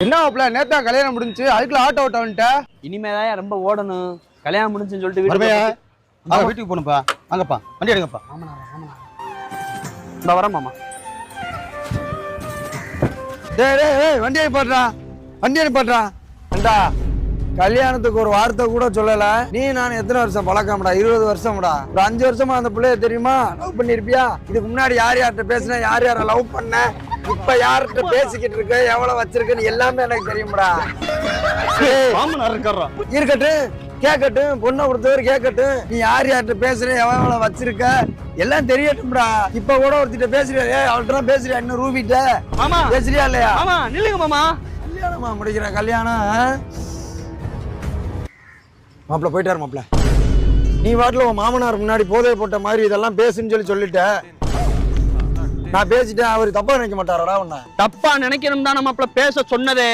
என்ன மாப்பிள்ள நேத்தா கல்யாணம் முடிஞ்சு அதுக்குள்ள ஆட்டோ ஓட்ட வந்துட்டேன். இனிமேதான் ரொம்ப ஓடணும். கல்யாணம் முடிஞ்சுன்னு சொல்லிட்டு வீட்டுக்கு போகணும்ப்பா. வாங்கப்பா வண்டி எடுங்கப்பா. இந்த வரேன் மாமா. டேய் வண்டி அனுப்பாடுறா, வண்டி அனுப்பாடுறா. ஏண்டா கல்யாணத்துக்கு ஒரு வார்த்தை கூட சொல்லல. நீ நான் எத்தனை வருஷம் பழக்கம்டா? 20 வருஷம்டா. ஒரு 5 வருஷமா அந்த பிள்ளைய தெரியுமா லவ் பண்ணிருப்பியா? இதுக்கு முன்னாடி யார் யார்கிட்ட பேசின, யார் யார லவ் பண்ண, இப்ப யார்கிட்ட பேசிக்கிட்டு இருக்க, எவ்வளவு வச்சிருக்கன்னு எல்லாமே எனக்கு தெரியும்டா. இருக்கட்டும், கேட்கட்டும், பொண்ணை கொடுத்தவர் கேட்கட்டும். நீ யார் யார்கிட்ட பேசுற, எவ்வளவு வச்சிருக்க எல்லாம் தெரியட்டும்டா. இப்ப கூட ஒருத்திட்ட பேசுறியா? அவள்கிட்ட பேசுறியா? இன்னும் ரூபிட்ட மாமா பேசுறியா இல்லையா? மாமா நில்லுங்க மாமா. கல்யாணமா முடிக்கிற கல்யாணம் மாப்பிள்ள போயிட்டாரு. மாப்பிள்ள நீ வாட்டில் உன் மாமனார் முன்னாடி போதை போட்ட மாதிரி இதெல்லாம் பேசுன்னு சொல்லிட்ட. நான் பேசிட்டேன். அவர் தப்பா நினைக்க மாட்டாரடா உன்னை? தப்பா நினைக்கணும் தான் நம்ம பேச சொன்னதே.